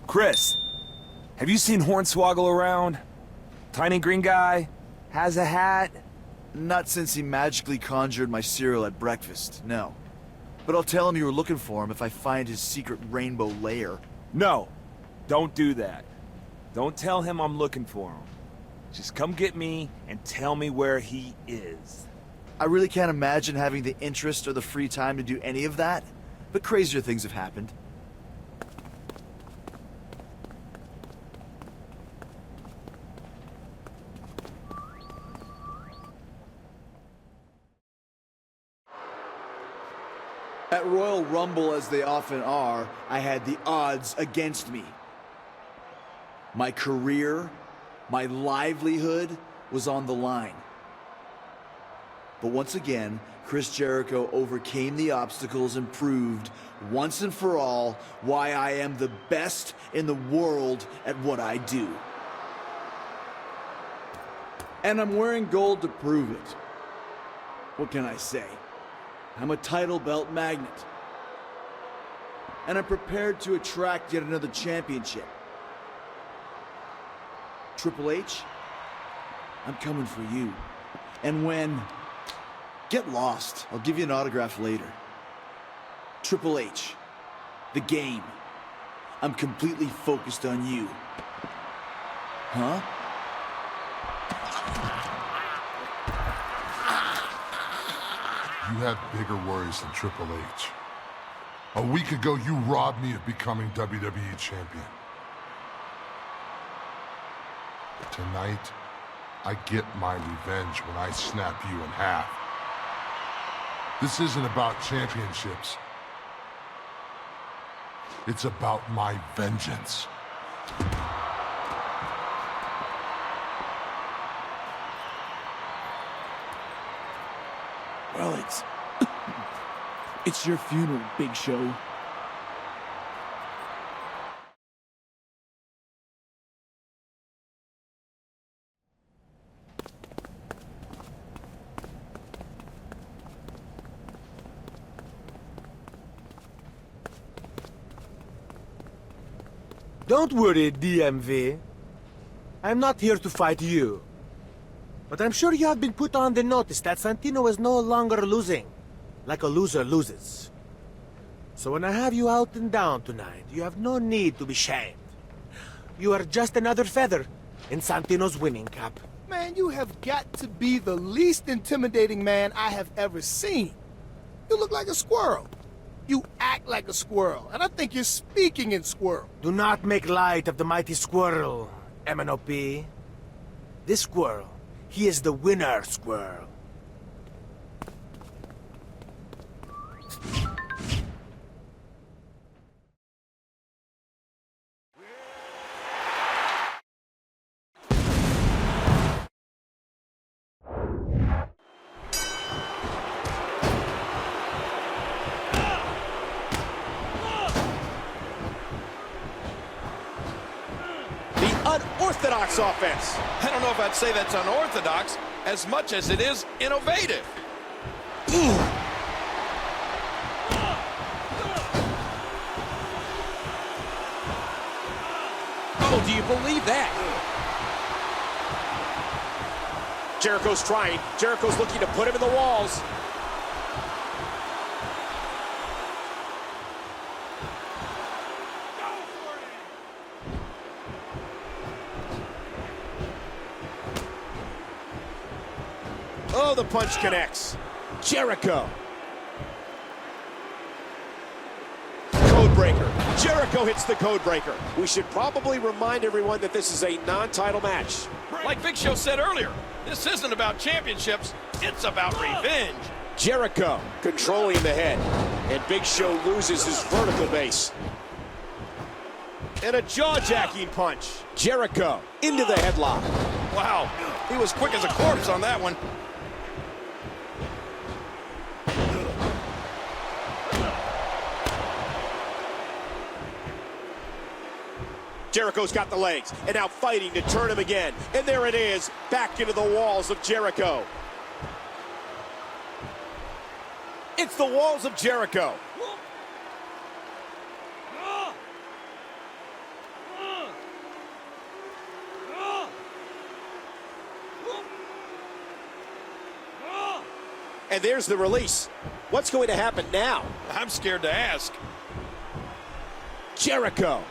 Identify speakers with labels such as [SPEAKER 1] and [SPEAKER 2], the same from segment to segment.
[SPEAKER 1] Chris, have you seen Hornswoggle around? Tiny green guy? Has a hat?
[SPEAKER 2] Not since he magically conjured my cereal at breakfast, no. But I'll tell him you were looking for him if I find his secret rainbow lair.
[SPEAKER 1] No, don't do that. Don't tell him I'm looking for him. Just come get me and tell me where he is.
[SPEAKER 2] I really can't imagine having the interest or the free time to do any of that, but crazier things have happened. At Royal Rumble, as they often are, I had the odds against me. My career, my livelihood was on the line. But once again, Chris Jericho overcame the obstacles and proved, once and for all, why I am the best in the world at what I do. And I'm wearing gold to prove it. What can I say? I'm a title belt magnet. And I'm prepared to attract yet another championship. Triple H, I'm coming for you. And when... Get lost. I'll give you an autograph later. Triple H, the game. I'm completely focused on you. Huh?
[SPEAKER 3] You have bigger worries than Triple H. A week ago, you robbed me of becoming WWE champion. Tonight, I get my revenge when I snap you in half. This isn't about championships. It's about my vengeance.
[SPEAKER 4] Well, it's your funeral, Big Show.
[SPEAKER 5] Don't worry, DMV. I'm not here to fight you. But I'm sure you have been put on the notice that Santino is no longer losing, like a loser loses. So when I have you out and down tonight, you have no need to be shamed. You are just another feather in Santino's winning cap.
[SPEAKER 6] Man, you have got to be the least intimidating man I have ever seen. You look like a squirrel. You act like a squirrel, and I think you're speaking in squirrel.
[SPEAKER 5] Do not make light of the mighty squirrel, MNOP. This squirrel, he is the winner squirrel.
[SPEAKER 7] Unorthodox offense.
[SPEAKER 8] I don't know if I'd say that's unorthodox as much as it is innovative.
[SPEAKER 7] Oh, do you believe that? Jericho's trying. Jericho's looking to put him in the walls. Oh, the punch connects. Jericho. Codebreaker. Jericho hits the codebreaker. We should probably remind everyone that this is a non-title match.
[SPEAKER 8] Like Big Show said earlier, this isn't about championships, it's about revenge.
[SPEAKER 7] Jericho controlling the head. And Big Show loses his vertical base. And a jaw-jacking punch. Jericho into the headlock.
[SPEAKER 8] Wow, he was quick as a corpse on that one.
[SPEAKER 7] Jericho's got the legs, and now fighting to turn him again. And there it is, back into the walls of Jericho. It's the walls of Jericho. And there's the release. What's going to happen now?
[SPEAKER 8] I'm scared to ask.
[SPEAKER 7] Jericho.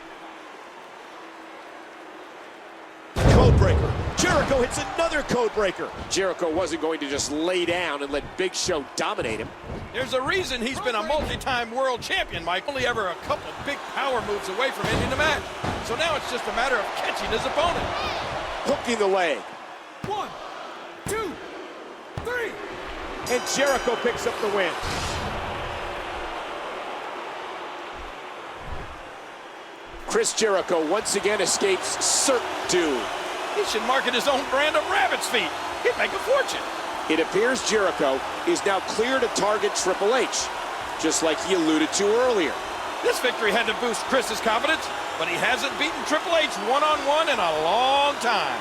[SPEAKER 7] Codebreaker. Jericho hits another codebreaker. Jericho wasn't going to just lay down and let Big Show dominate him.
[SPEAKER 8] There's a reason he's been a multi-time world champion, Mike. Only ever a couple big power moves away from ending the match. So now it's just a matter of catching his opponent.
[SPEAKER 7] Hooking the leg.
[SPEAKER 8] 1, 2, 3.
[SPEAKER 7] And Jericho picks up the win. Chris Jericho once again escapes certain doom.
[SPEAKER 8] He should market his own brand of rabbit's feet. He'd make a fortune.
[SPEAKER 7] It appears Jericho is now clear to target Triple H, just like he alluded to earlier.
[SPEAKER 8] This victory had to boost Chris's confidence, but he hasn't beaten Triple H one-on-one in a long time.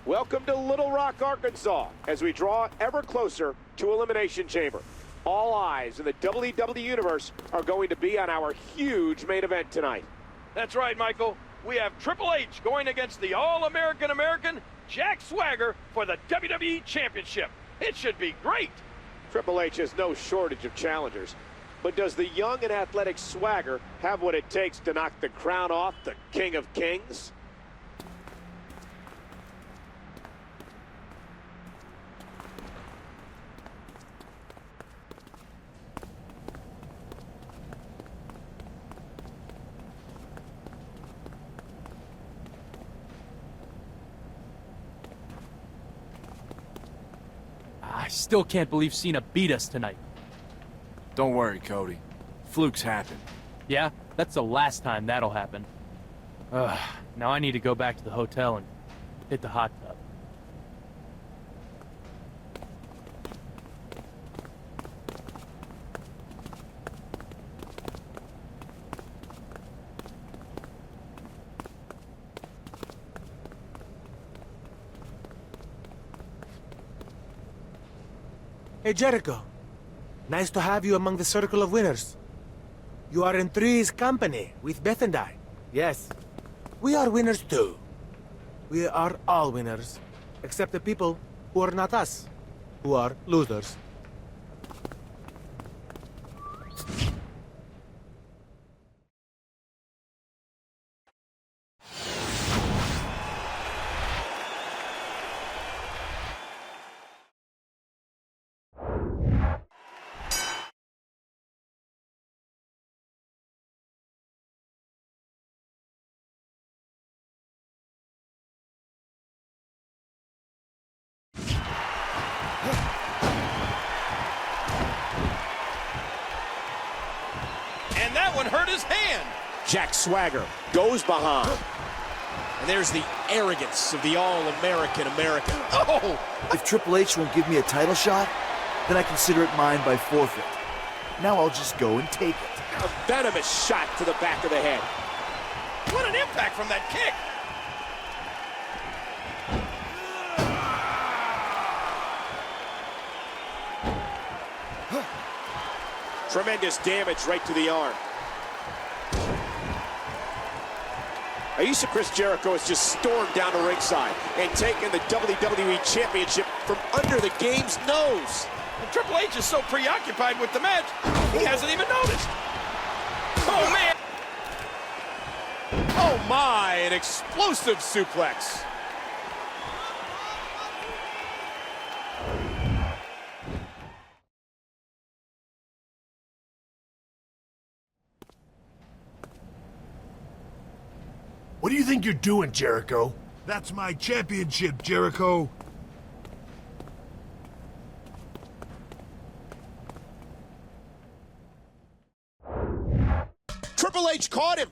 [SPEAKER 7] Welcome to Little Rock, Arkansas, as we draw ever closer to Elimination Chamber. All eyes in the WWE Universe are going to be on our huge main event tonight.
[SPEAKER 8] That's right, Michael. We have Triple H going against the All-American American Jack Swagger for the WWE Championship. It should be great.
[SPEAKER 7] Triple H has no shortage of challengers, but does the young and athletic Swagger have what it takes to knock the crown off the King of Kings?
[SPEAKER 4] I still can't believe Cena beat us tonight.
[SPEAKER 9] Don't worry, Cody. Flukes happen.
[SPEAKER 4] Yeah, that's the last time that'll happen. Now I need to go back to the hotel and hit the hot tub.
[SPEAKER 5] Hey, Jericho. Nice to have you among the circle of winners. You are in three's company with Beth and I. Yes. We are winners too. We are all winners. Except the people who are not us. Who are losers.
[SPEAKER 8] And that one hurt his hand.
[SPEAKER 7] Jack Swagger goes behind. And there's the arrogance of the All-American American.
[SPEAKER 8] Oh!
[SPEAKER 2] If Triple H won't give me a title shot, then I consider it mine by forfeit. Now I'll just go and take it.
[SPEAKER 7] A venomous shot to the back of the head.
[SPEAKER 8] What an impact from that kick.
[SPEAKER 7] Tremendous damage right to the arm. Aisha Chris Jericho has just stormed down to ringside and taken the WWE Championship from under the game's nose.
[SPEAKER 8] And Triple H is so preoccupied with the match, he hasn't even noticed. Oh, man.
[SPEAKER 7] Oh my, an explosive suplex.
[SPEAKER 10] What do you think you're doing, Jericho? That's my championship, Jericho.
[SPEAKER 7] Triple H caught him.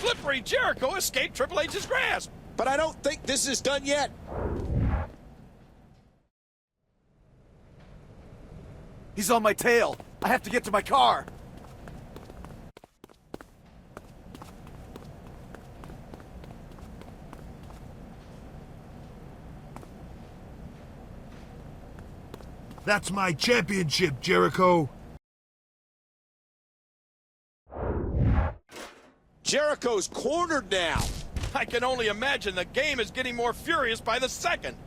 [SPEAKER 8] slippery Jericho escaped Triple H's grasp.
[SPEAKER 7] But I don't think this is done yet.
[SPEAKER 2] He's on my tail. I have to get to my car.
[SPEAKER 10] That's my championship, Jericho.
[SPEAKER 7] Jericho's cornered now.
[SPEAKER 8] I can only imagine the game is getting more furious by the second.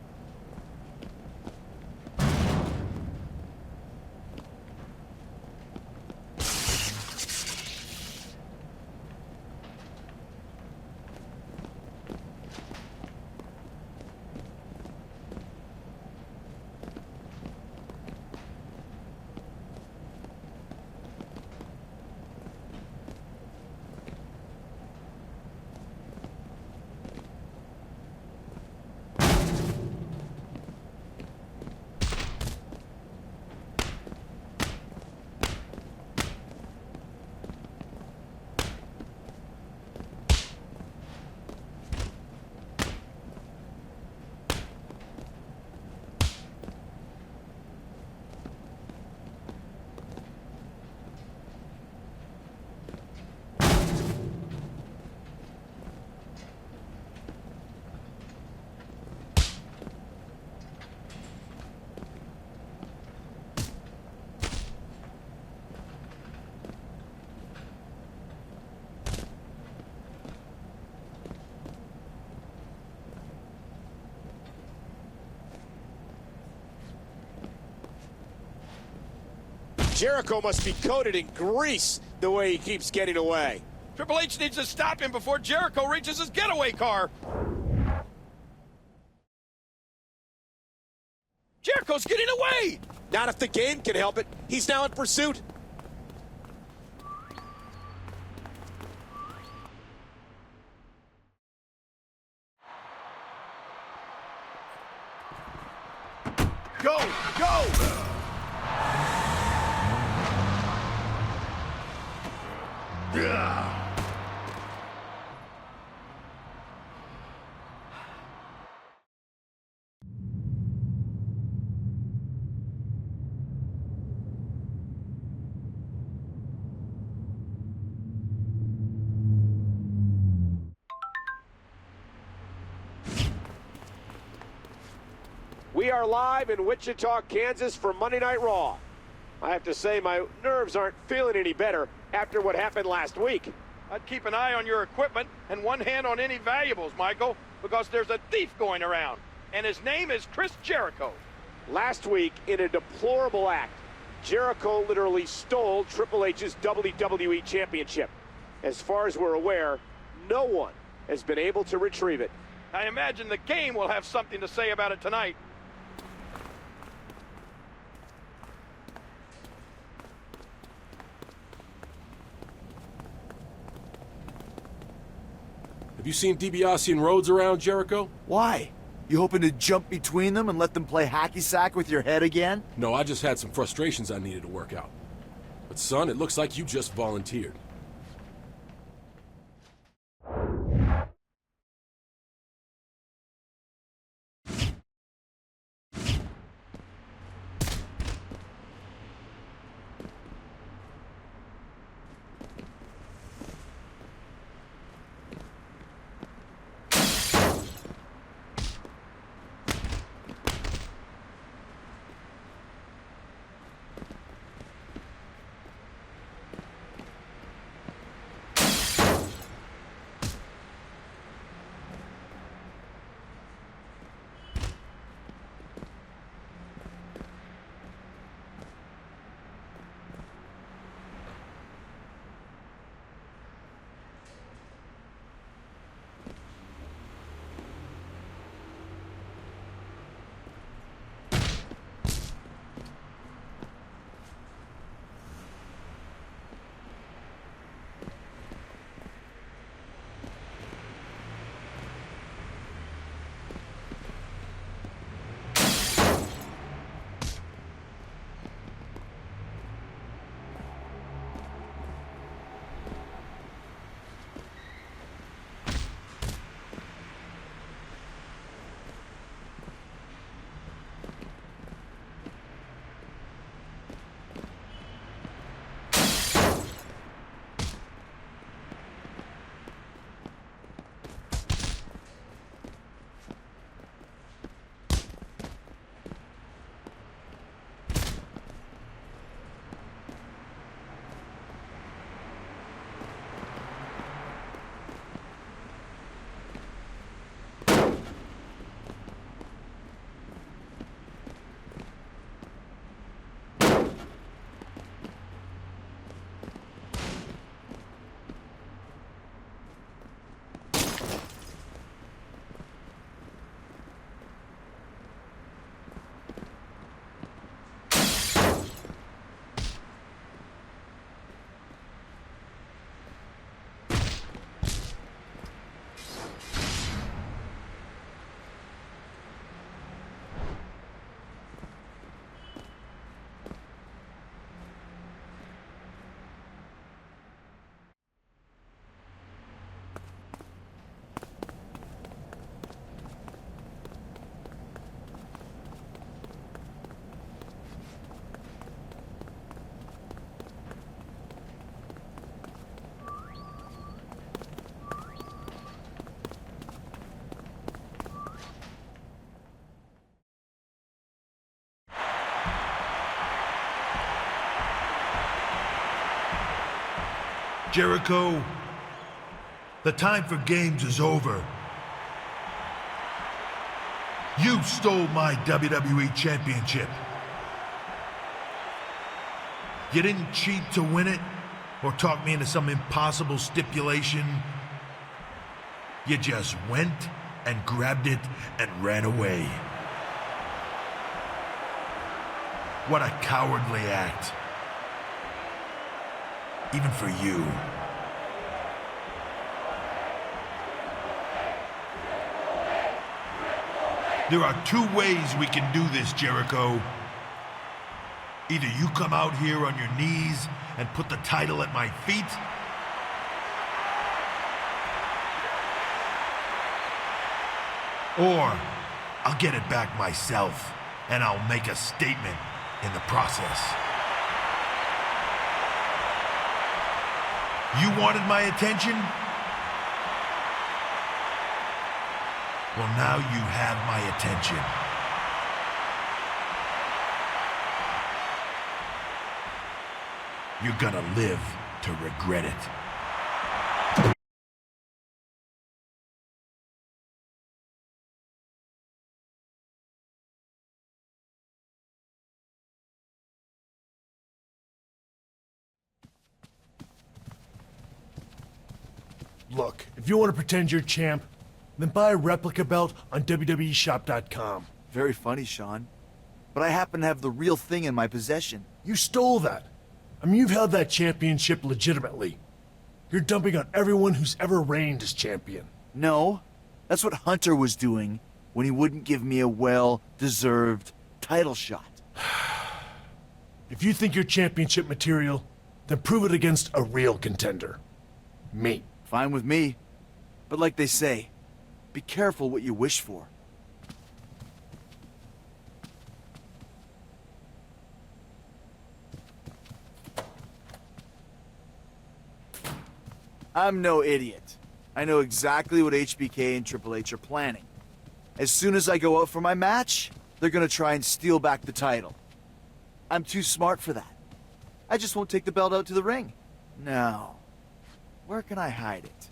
[SPEAKER 7] Jericho must be coated in grease the way he keeps getting away.
[SPEAKER 8] Triple H needs to stop him before Jericho reaches his getaway car. Jericho's getting away!
[SPEAKER 7] Not if the game can help it. He's now in pursuit.
[SPEAKER 6] Go! Go!
[SPEAKER 7] We are live in Wichita, Kansas for Monday Night Raw. I have to say my nerves aren't feeling any better after what happened last week.
[SPEAKER 8] I'd keep an eye on your equipment and one hand on any valuables, Michael, because there's a thief going around, and his name is Chris Jericho.
[SPEAKER 7] Last week, in a deplorable act, Jericho literally stole Triple H's WWE Championship. As far as we're aware, no one has been able to retrieve it.
[SPEAKER 8] I imagine the game will have something to say about it tonight.
[SPEAKER 11] Have you seen DiBiase and Rhodes around, Jericho?
[SPEAKER 2] Why? You hoping to jump between them and let them play hacky sack with your head again?
[SPEAKER 11] No, I just had some frustrations I needed to work out. But son, it looks like you just volunteered.
[SPEAKER 10] Jericho, the time for games is over. You stole my WWE Championship. You didn't cheat to win it, or talk me into some impossible stipulation. You just went and grabbed it and ran away. What a cowardly act. Even for you. There are two ways we can do this, Jericho. Either you come out here on your knees and put the title at my feet, or I'll get it back myself, and I'll make a statement in the process. You wanted my attention? Well, now you have my attention. You're gonna live to regret it.
[SPEAKER 12] Look, if you want to pretend you're champ, then buy a replica belt on WWEshop.com.
[SPEAKER 2] Very funny, Sean. But I happen to have the real thing in my possession.
[SPEAKER 12] You stole that. I mean, you've held that championship legitimately. You're dumping on everyone who's ever reigned as champion.
[SPEAKER 2] No, that's what Hunter was doing when he wouldn't give me a well-deserved title shot.
[SPEAKER 12] If you think you're championship material, then prove it against a real contender. Me.
[SPEAKER 2] Fine with me. But like they say, be careful what you wish for. I'm no idiot. I know exactly what HBK and Triple H are planning. As soon as I go out for my match, they're gonna try and steal back the title. I'm too smart for that. I just won't take the belt out to the ring. No. Where can I hide it?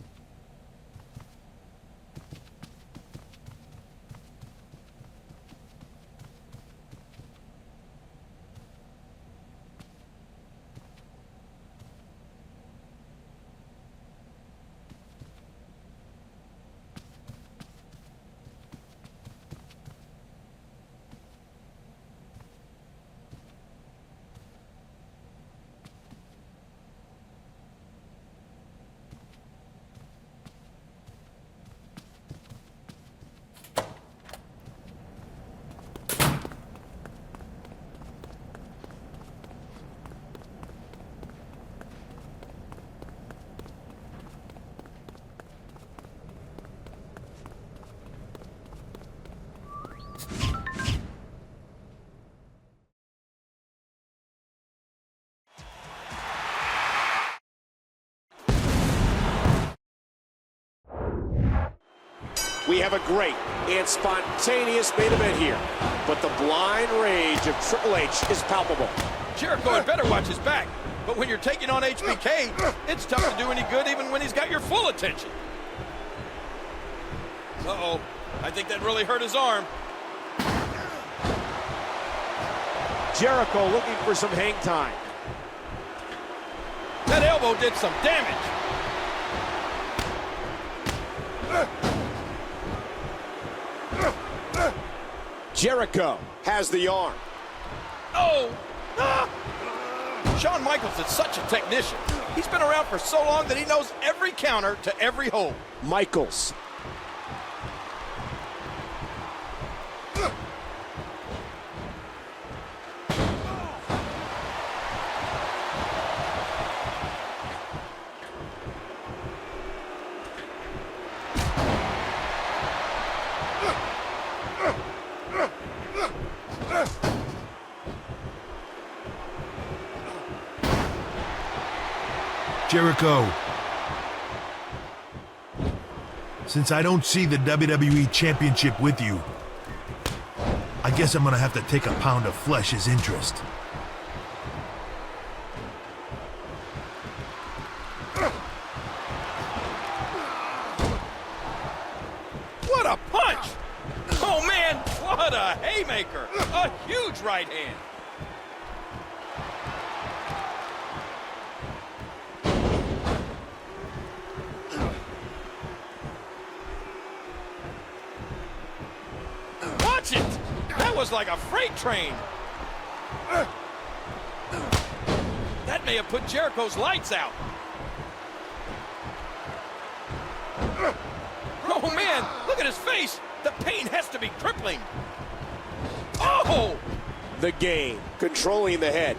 [SPEAKER 7] We have a great and spontaneous main event here, but the blind rage of Triple H is palpable.
[SPEAKER 8] Jericho had better watch his back, but when you're taking on HBK, it's tough to do any good even when he's got your full attention. Uh-oh, I think that really hurt his arm.
[SPEAKER 7] Jericho looking for some hang time.
[SPEAKER 8] That elbow did some damage.
[SPEAKER 7] Jericho has the arm.
[SPEAKER 8] Oh! Ah! Shawn Michaels is such a technician. He's been around for so long that he knows every counter to every hold.
[SPEAKER 7] Michaels.
[SPEAKER 10] Jericho, since I don't see the WWE Championship with you, I guess I'm gonna have to take a pound of flesh as interest.
[SPEAKER 8] A huge right hand. Watch it! That was like a freight train. That may have put Jericho's lights out. Oh man, look at his face. The pain has to be crippling. Oh!
[SPEAKER 7] The game, controlling the head.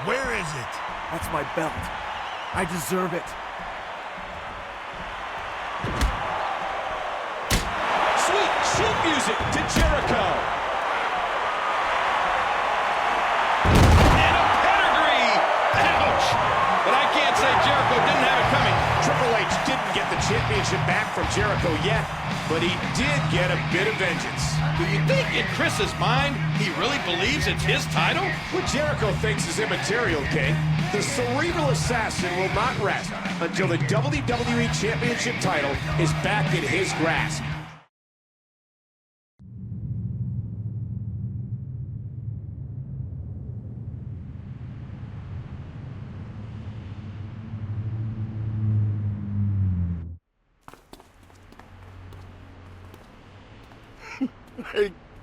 [SPEAKER 10] Where is it?
[SPEAKER 2] That's my belt. I deserve it.
[SPEAKER 7] Sweet sheet music to Jericho.
[SPEAKER 8] And a pedigree. Ouch. But I can't say Jericho didn't have it coming.
[SPEAKER 7] Triple H didn't get the championship back from Jericho yet, but he did get a bit of vengeance.
[SPEAKER 8] Do you think in Chris's mind he really believes it's his title?
[SPEAKER 7] What Jericho thinks is immaterial, King. The cerebral assassin will not rest until the WWE Championship title is back in his grasp.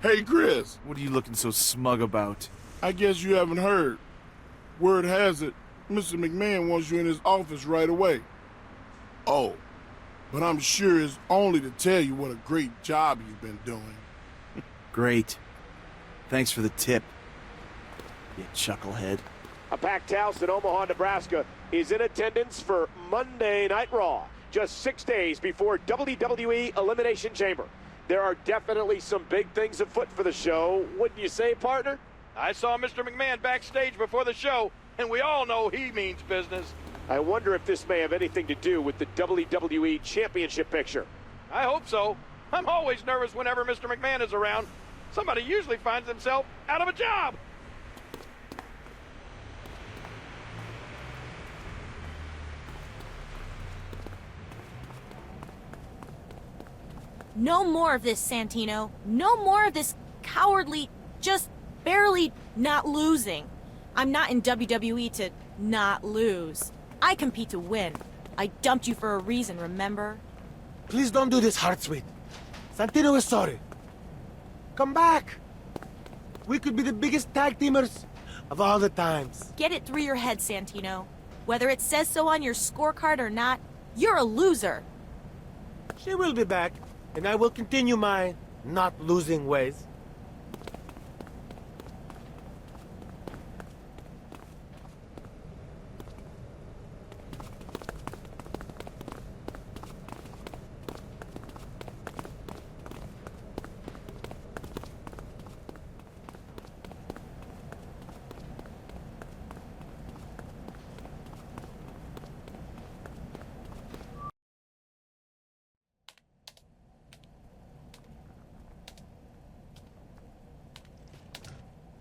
[SPEAKER 12] Hey, Chris.
[SPEAKER 2] What are you looking so smug about?
[SPEAKER 12] I guess you haven't heard. Word has it, Mr. McMahon wants you in his office right away. Oh, but I'm sure it's only to tell you what a great job you've been doing.
[SPEAKER 2] Great. Thanks for the tip, you chucklehead.
[SPEAKER 7] A packed house in Omaha, Nebraska is in attendance for Monday Night Raw, just 6 days before WWE Elimination Chamber. There are definitely some big things afoot for the show, wouldn't you say, partner?
[SPEAKER 8] I saw Mr. McMahon backstage before the show, and we all know he means business.
[SPEAKER 7] I wonder if this may have anything to do with the WWE Championship picture.
[SPEAKER 8] I hope so. I'm always nervous whenever Mr. McMahon is around. Somebody usually finds himself out of a job.
[SPEAKER 13] No more of this, Santino. No more of this cowardly, just barely not losing. I'm not in WWE to not lose. I compete to win. I dumped you for a reason, remember?
[SPEAKER 5] Please don't do this, Heartsweet. Santino is sorry. Come back. We could be the biggest tag teamers of all the times.
[SPEAKER 13] Get it through your head, Santino. Whether it says so on your scorecard or not, you're a loser.
[SPEAKER 5] She will be back, and I will continue my not losing ways.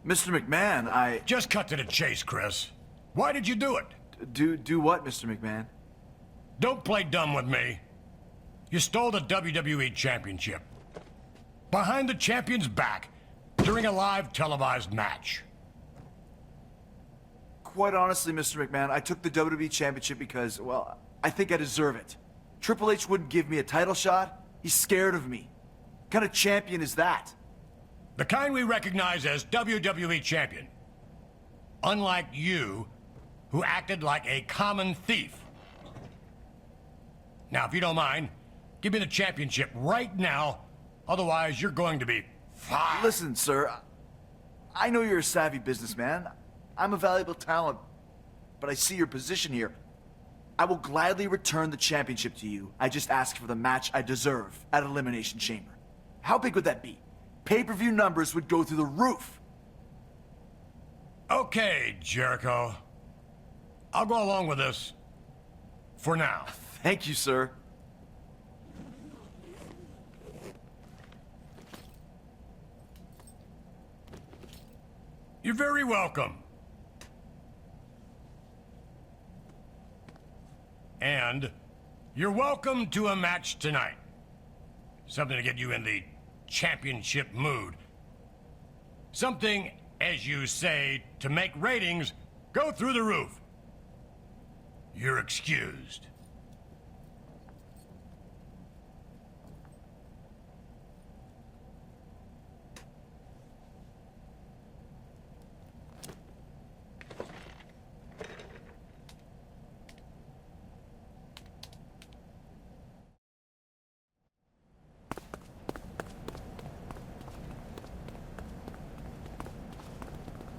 [SPEAKER 2] Mr. McMahon, I...
[SPEAKER 10] Just cut to the chase, Chris. Why did you do it?
[SPEAKER 2] Do what, Mr. McMahon?
[SPEAKER 10] Don't play dumb with me. You stole the WWE Championship. Behind the champion's back, during a live televised match.
[SPEAKER 2] Quite honestly, Mr. McMahon, I took the WWE Championship because, well, I think I deserve it. Triple H wouldn't give me a title shot. He's scared of me. What kind of champion is that?
[SPEAKER 10] The kind we recognize as WWE Champion.
[SPEAKER 14] Unlike you, who acted like a common thief. Now, if you don't mind, give me the championship right now. Otherwise, you're going to be fired.
[SPEAKER 2] Listen, sir. I know you're a savvy businessman. I'm a valuable talent. But I see your position here. I will gladly return the championship to you. I just ask for the match I deserve at Elimination Chamber. How big would that be? Pay-per-view numbers would go through the roof.
[SPEAKER 14] Okay, Jericho. I'll go along with this. For now.
[SPEAKER 2] Thank you, sir.
[SPEAKER 14] You're very welcome. And you're welcome to a match tonight. Something to get you in the championship mood. Something, as you say, to make ratings go through the roof. You're excused.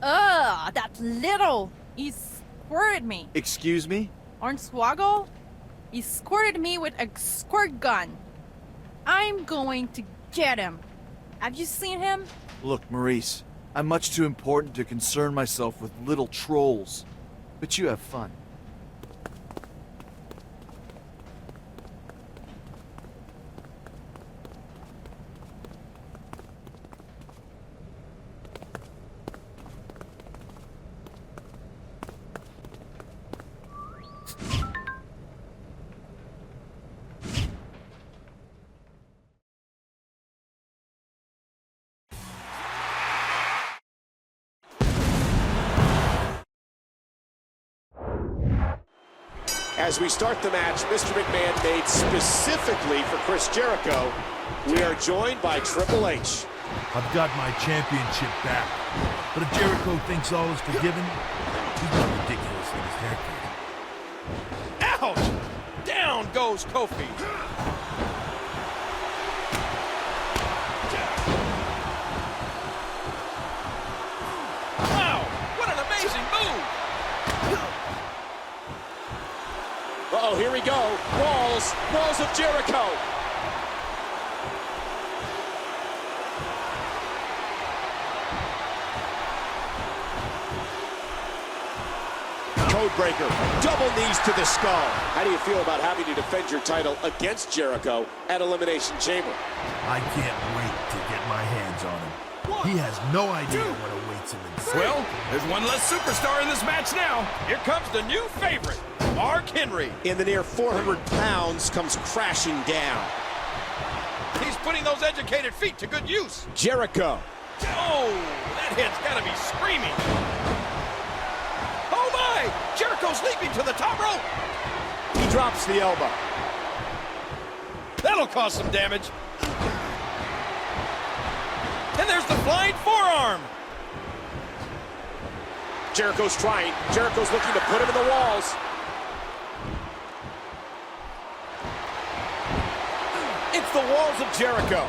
[SPEAKER 15] Ugh, that little. He squirted me.
[SPEAKER 2] Excuse me?
[SPEAKER 15] Hornswoggle? He squirted me with a squirt gun. I'm going to get him. Have you seen him?
[SPEAKER 2] Look, Maurice, I'm much too important to concern myself with little trolls. But you have fun.
[SPEAKER 7] As we start the match, Mr. McMahon made specifically for Chris Jericho, we are joined by Triple H.
[SPEAKER 10] I've got my championship back. But if Jericho thinks all is forgiven, he's not ridiculous in his haircut.
[SPEAKER 8] Ouch! Down goes Kofi. Wow, what an amazing move!
[SPEAKER 7] Uh-oh, here we go. Walls of Jericho. Codebreaker, double knees to the skull. How do you feel about having to defend your title against Jericho at Elimination Chamber?
[SPEAKER 10] I can't wait to get my hands on him. He has no idea what awaits him inside.
[SPEAKER 8] Well, there's one less superstar in this match now. Here comes the new favorite, Mark Henry.
[SPEAKER 7] In the near 400 pounds comes crashing down.
[SPEAKER 8] He's putting those educated feet to good use.
[SPEAKER 7] Jericho.
[SPEAKER 8] Oh, that head's got to be screaming. Oh my! Jericho's leaping to the top rope.
[SPEAKER 7] He drops the elbow.
[SPEAKER 8] That'll cause some damage. And there's the flying forearm.
[SPEAKER 7] Jericho's trying. Jericho's looking to put him in the walls. It's the walls of Jericho.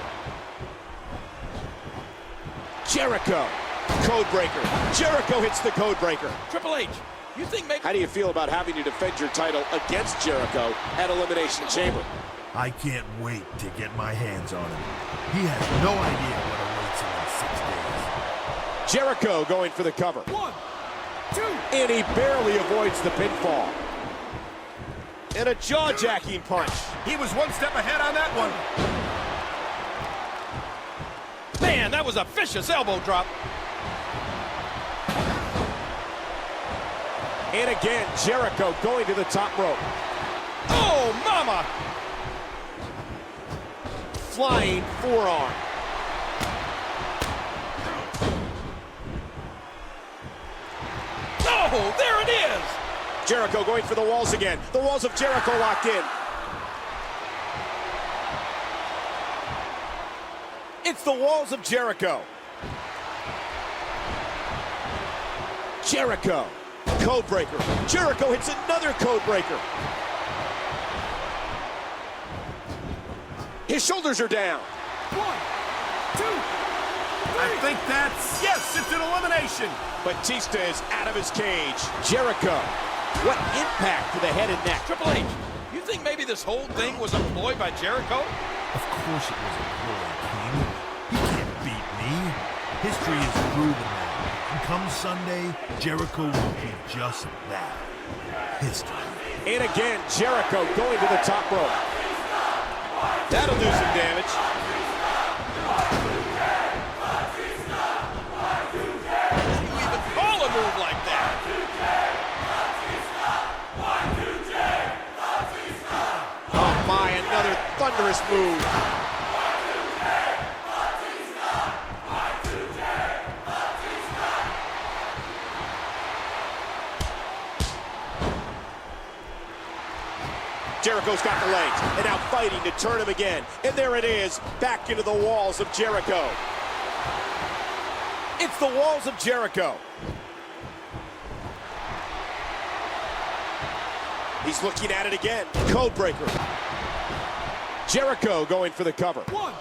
[SPEAKER 7] Jericho. Codebreaker. Jericho hits the Codebreaker.
[SPEAKER 8] Triple H, you think maybe...
[SPEAKER 7] How do you feel about having to defend your title against Jericho at Elimination Chamber?
[SPEAKER 10] I can't wait to get my hands on him. He has no idea what awaits him in 6 days.
[SPEAKER 7] Jericho going for the cover.
[SPEAKER 8] 1, 2.
[SPEAKER 7] And he barely avoids the pinfall. And a jaw-jacking punch.
[SPEAKER 8] He was one step ahead on that one. Man, that was a vicious elbow drop.
[SPEAKER 7] And again, Jericho going to the top rope.
[SPEAKER 8] Oh, mama!
[SPEAKER 7] Flying forearm.
[SPEAKER 8] Oh, there it is!
[SPEAKER 7] Jericho going for the walls again. The walls of Jericho locked in. It's the walls of Jericho. Jericho. Codebreaker. Jericho hits another codebreaker. His shoulders are down.
[SPEAKER 8] 1, 2, 3. I think that's... Yes, it's an elimination.
[SPEAKER 7] Batista is out of his cage. Jericho. What impact to the head and neck.
[SPEAKER 8] Triple H, you think maybe this whole thing was a ploy by Jericho?
[SPEAKER 10] Of course it was a ploy, King. He can't beat me. History has proven that. And come Sunday, Jericho will be just that. History.
[SPEAKER 7] And again, Jericho going to the top rope. That'll do some damage.
[SPEAKER 8] How do you even call a move like that?
[SPEAKER 7] Oh my, another thunderous move. Jericho's got the legs, and now fighting to turn him again. And there it is, back into the walls of Jericho. It's the walls of Jericho. He's looking at it again. Codebreaker. Jericho going for the cover.
[SPEAKER 8] 1,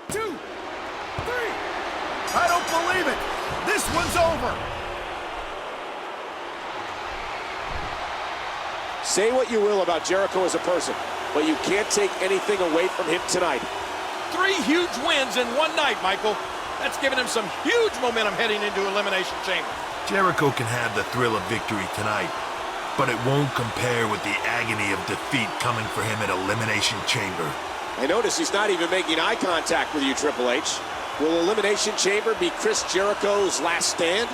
[SPEAKER 8] 2, 3. I don't believe it. This one's over.
[SPEAKER 7] Say what you will about Jericho as a person, but you can't take anything away from him tonight.
[SPEAKER 8] 3 huge wins in one night, Michael. That's given him some huge momentum heading into Elimination Chamber.
[SPEAKER 10] Jericho can have the thrill of victory tonight, but it won't compare with the agony of defeat coming for him at Elimination Chamber.
[SPEAKER 7] I notice he's not even making eye contact with you, Triple H. Will Elimination Chamber be Chris Jericho's last stand?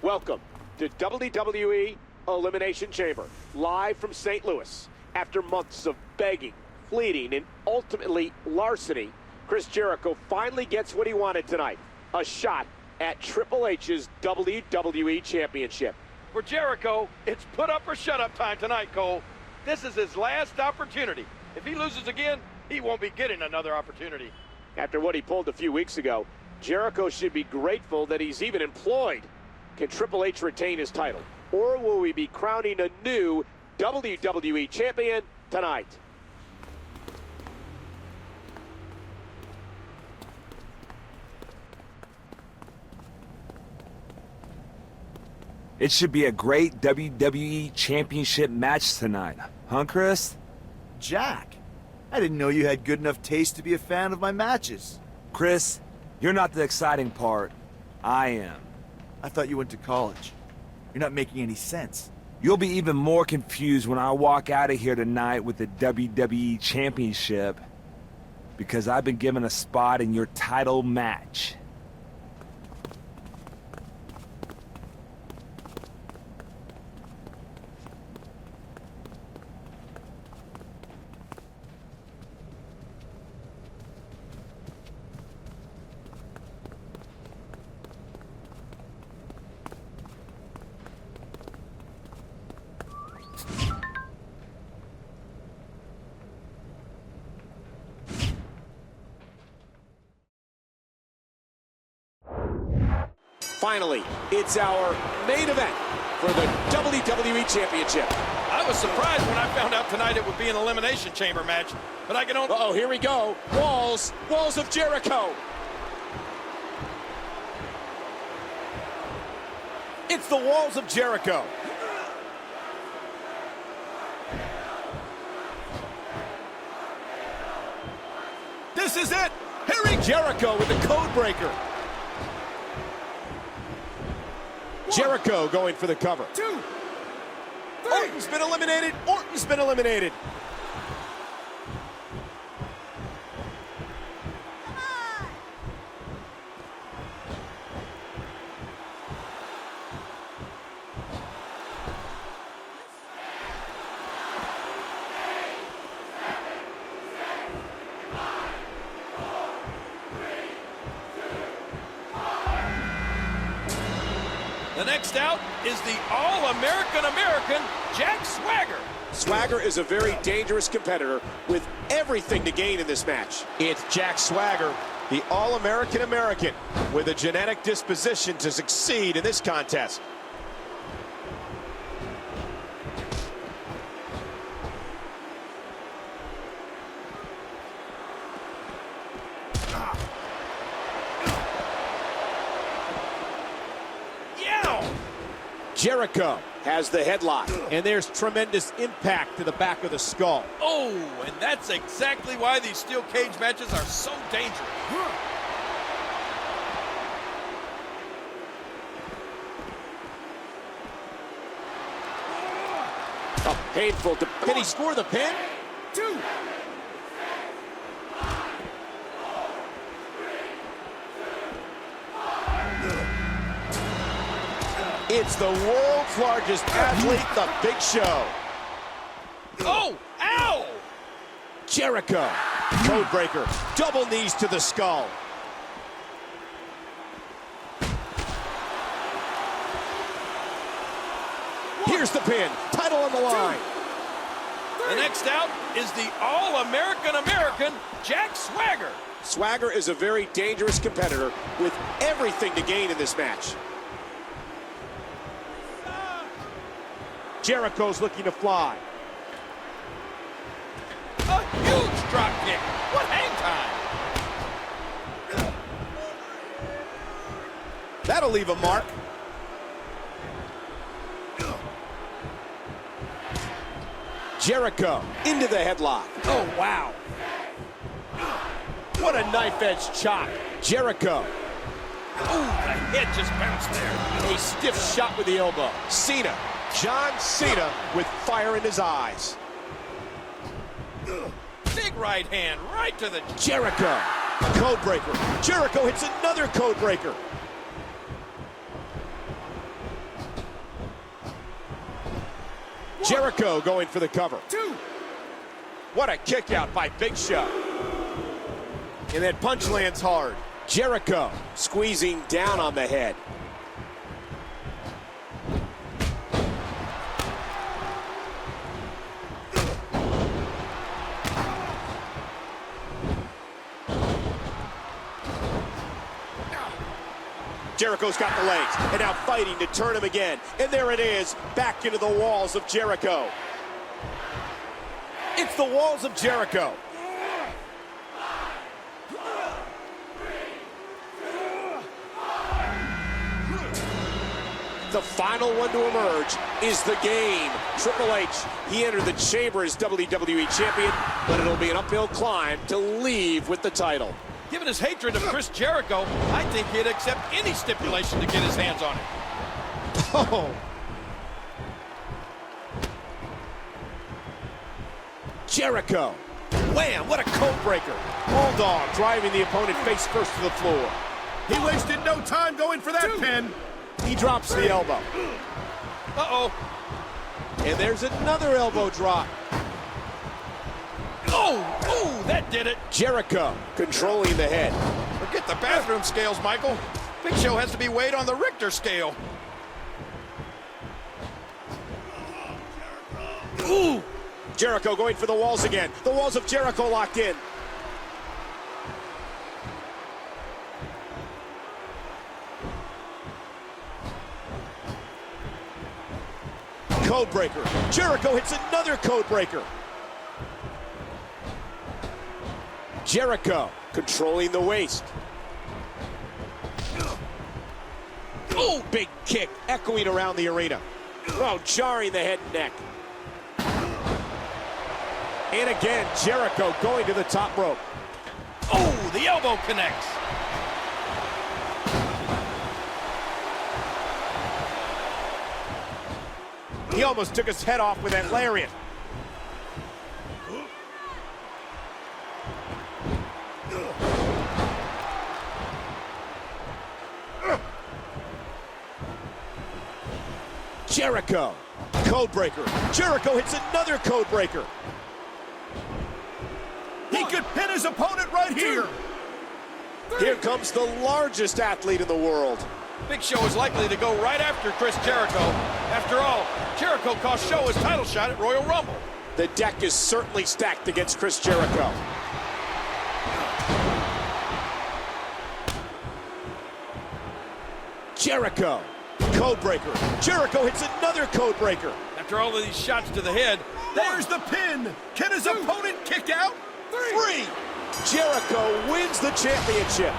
[SPEAKER 7] Welcome to WWE Elimination Chamber, live from St. Louis. After months of begging, pleading, and ultimately larceny, Chris Jericho finally gets what he wanted tonight, a shot at Triple H's WWE Championship.
[SPEAKER 8] For Jericho, it's put up or shut up time tonight, Cole. This is his last opportunity. If he loses again, he won't be getting another opportunity.
[SPEAKER 7] After what he pulled a few weeks ago, Jericho should be grateful that he's even employed. Can Triple H retain his title, or will we be crowning a new WWE Champion tonight?
[SPEAKER 1] It should be a great WWE Championship match tonight. Huh, Chris?
[SPEAKER 2] Jack, I didn't know you had good enough taste to be a fan of my matches.
[SPEAKER 1] Chris, you're not the exciting part. I am.
[SPEAKER 2] I thought you went to college. You're not making any sense.
[SPEAKER 1] You'll be even more confused when I walk out of here tonight with the WWE Championship, because I've been given a spot in your title match.
[SPEAKER 7] Finally, it's our main event for the WWE Championship.
[SPEAKER 8] I was surprised when I found out tonight it would be an Elimination Chamber match, but I can only...
[SPEAKER 7] Uh-oh, here we go. Walls of Jericho. It's the walls of Jericho.
[SPEAKER 8] This is it!
[SPEAKER 7] Harry Jericho with the codebreaker. Jericho going for the cover.
[SPEAKER 8] 2, 3.
[SPEAKER 7] Orton's been eliminated. Orton's been eliminated.
[SPEAKER 8] The next out is the All-American American, Jack Swagger.
[SPEAKER 7] Swagger is a very dangerous competitor with everything to gain in this match. It's Jack Swagger, the All-American American, with a genetic disposition to succeed in this contest. Jericho has the headlock, and there's tremendous impact to the back of the skull.
[SPEAKER 8] Oh, and that's exactly why these steel cage matches are so dangerous.
[SPEAKER 7] Oh, painful. Can he score the pin?
[SPEAKER 8] 2.
[SPEAKER 7] It's the world's largest athlete, the Big Show.
[SPEAKER 8] Oh, ow!
[SPEAKER 7] Jericho, codebreaker, double knees to the skull. Here's the pin, title on the line.
[SPEAKER 8] The next out is the All-American American, Jack Swagger.
[SPEAKER 7] Swagger is a very dangerous competitor with everything to gain in this match. Jericho's looking to fly.
[SPEAKER 8] A huge drop kick. What hang time?
[SPEAKER 7] That'll leave a mark. Jericho into the headlock. Oh, wow. What a knife-edge chop. Jericho.
[SPEAKER 8] Ooh, the head just bounced there.
[SPEAKER 7] A stiff shot with the elbow. Cena. John Cena with fire in his eyes.
[SPEAKER 8] Big right hand right to the...
[SPEAKER 7] Jericho. Codebreaker. Jericho hits another codebreaker. Jericho going for the cover.
[SPEAKER 8] 2.
[SPEAKER 7] What a kick out by Big Show. And that punch lands hard. Jericho squeezing down on the head. Jericho's got the legs, and now fighting to turn him again. And there it is, back into the walls of Jericho. It's the walls of Jericho. The final one to emerge is the game. Triple H, he entered the chamber as WWE champion, but it'll be an uphill climb to leave with the title.
[SPEAKER 8] Given his hatred of Chris Jericho, I think he'd accept any stipulation to get his hands on it.
[SPEAKER 7] Oh. Jericho. Wham, what a codebreaker. Bulldog driving the opponent face first to the floor.
[SPEAKER 8] He wasted no time going for that pin.
[SPEAKER 7] He drops the elbow.
[SPEAKER 8] Uh-oh.
[SPEAKER 7] And there's another elbow drop.
[SPEAKER 8] Oh, that did it.
[SPEAKER 7] Jericho controlling the head.
[SPEAKER 8] Forget the bathroom scales, Michael. Big Show has to be weighed on the Richter scale.
[SPEAKER 7] Ooh! Jericho going for the walls again. The walls of Jericho locked in. Codebreaker. Jericho hits another codebreaker. Jericho controlling the waist. Oh, big kick echoing around the arena. Oh, jarring the head and neck. And again, Jericho going to the top rope.
[SPEAKER 8] Oh, the elbow connects.
[SPEAKER 7] He almost took his head off with that lariat. Jericho, codebreaker. Jericho hits another codebreaker.
[SPEAKER 8] He could pin his opponent right here.
[SPEAKER 7] Here comes the largest athlete in the world.
[SPEAKER 8] Big Show is likely to go right after Chris Jericho. After all, Jericho cost Show his title shot at Royal Rumble.
[SPEAKER 7] The deck is certainly stacked against Chris Jericho. Jericho, codebreaker. Jericho hits another codebreaker.
[SPEAKER 8] After all of these shots to the head,
[SPEAKER 6] There's the pin. Can his opponent kick out?
[SPEAKER 7] Three. Jericho wins the championship.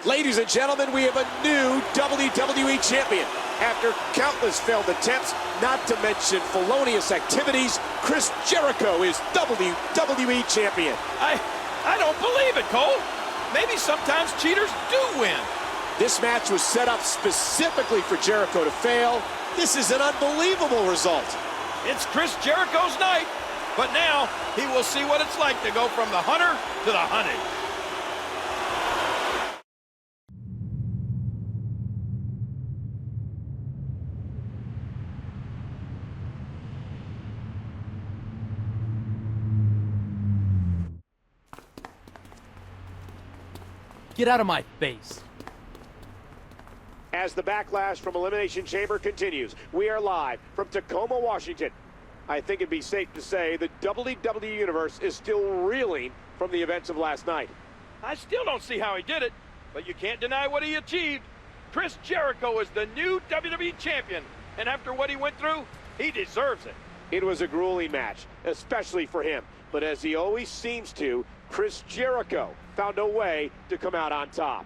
[SPEAKER 7] Ladies and gentlemen, we have a new WWE champion. After countless failed attempts, not to mention felonious activities, Chris Jericho is WWE champion.
[SPEAKER 8] I don't believe it, Cole. Maybe sometimes cheaters do win.
[SPEAKER 7] This match was set up specifically for Jericho to fail. This is an unbelievable result.
[SPEAKER 8] It's Chris Jericho's night, but now he will see what it's like to go from the hunter to the hunted.
[SPEAKER 4] Get out of my face.
[SPEAKER 7] As the backlash from Elimination Chamber continues, we are live from Tacoma, Washington. I think it'd be safe to say the WWE Universe is still reeling from the events of last night.
[SPEAKER 8] I still don't see how he did it, but you can't deny what he achieved. Chris Jericho is the new WWE champion, and after what he went through, he deserves it.
[SPEAKER 7] It was a grueling match, especially for him. But as he always seems to, Chris Jericho found a way to come out on top.